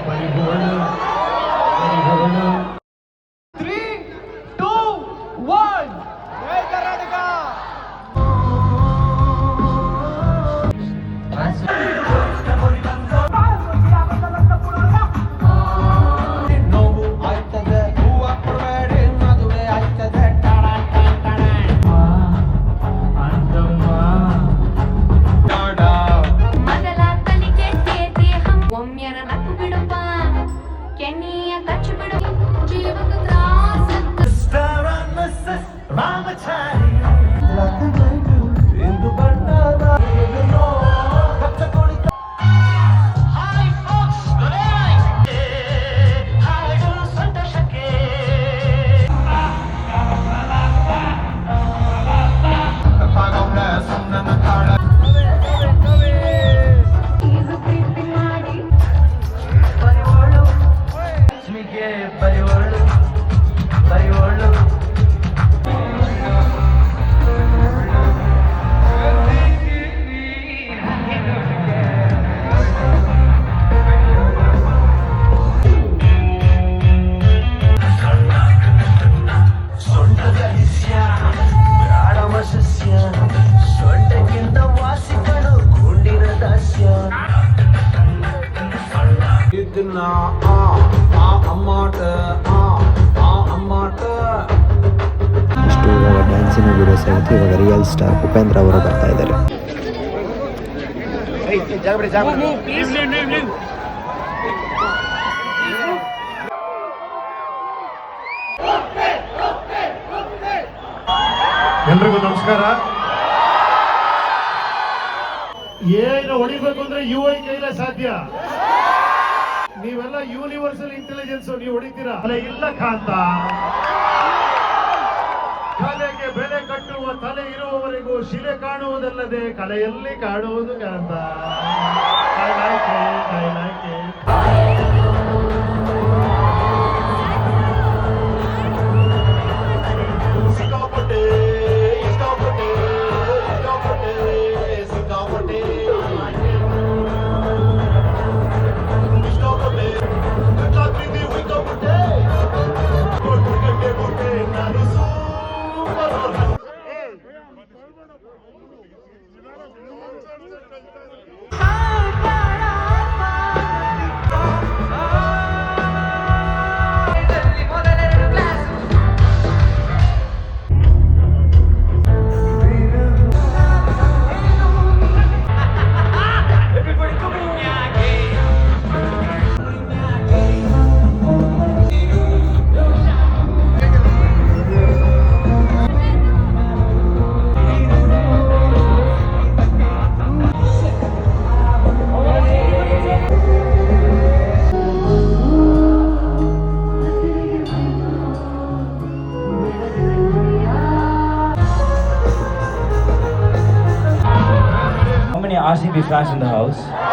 ಪರಿಪೂರ್ಣ ಪರಿಪೂರ್ಣ 3, 2, 1 ಜೈ ಕರ್ನಾಟಕ. ನೋವು ಆಯ್ತದೆ ಹೂವ ಕೊಡಬೇಡಿ ಮದುವೆ ಆಯ್ತದೆ ಮೊದಲ ತಲೆ ಕೆಟ್ಟೈತಿ ಒಮ್ಮೆರ ನಕ್ಕು ಬಿಡಪ್ಪ ಕೆನ್ನಿಯ ಕಚ್ಚು ಬಿಡು ಜೀವದ ತ್ರಾಸ ಇಂದು ಬಣ್ಣದ ಇದು ಪ್ರೀತಿ ಮಾಡಿ ಬರಿವಳು ಬರಿವಳು ಸೊಂಟಕ್ಕಿಂತ ವಾಸಿಗಳು ಗುಂಡಿನ ದಾಸ್ಯ ಇದನ್ನ ಅಮ್ಮಾಟ ಅಮ್ಮಾಟ. ಇಷ್ಟು ಇವಾಗ ಡ್ಯಾನ್ಸಿನ ವಿಡಿಯೋಸ್ ಆಗುತ್ತೆ. ಇವಾಗ ರಿಯಲ್ ಸ್ಟಾರ್ ಉಪೇಂದ್ರ ಅವರು ಬರ್ತಾ ಇದ್ದಾರೆ. ಎಲ್ರಿಗೂ ನಮಸ್ಕಾರ. ಏನು ಹೊಡಿಬೇಕು ಅಂದ್ರೆ UI ಕೈಲೇ ಸಾಧ್ಯ. ನೀವೆಲ್ಲ ಯೂನಿವರ್ಸಲ್ ಇಂಟೆಲಿಜೆನ್ಸ್ ನೀವು ಹೊಡಿತೀರಾ ಅಲ್ಲ ಇಲ್ಲ ಕಾಂತ. ಕಲೆಗೆ ಬೆಲೆ ಕಟ್ಟುವ ತಲೆ ಇರುವವರೆಗೂ ಶಿಲೆ ಕಾಣುವುದಲ್ಲದೆ ಕಲೆಯಲ್ಲಿ ಕಾಣುವುದು ಕಾಂತ. I like it, I like it. ಸಿಕ್ಕಾಪಟ್ಟೆ ಇಷ್ಟಪಟ್ಟೆ ಇಷ್ಟಪಟ್ಟೆ ಸಿಕ್ಕಾಪಟ್ಟೆ ಇಷ್ಟಪಟ್ಟೆ ಗಂಟಾಗ್ತಿದ್ದಿ ಹುಯ್ಕೊಂಡ್ಬಿಟ್ಟೆ ಕೊಟ್ಟೆ ಕೊಟ್ಟೆ ನಾನು super. How many RCB fans in the house?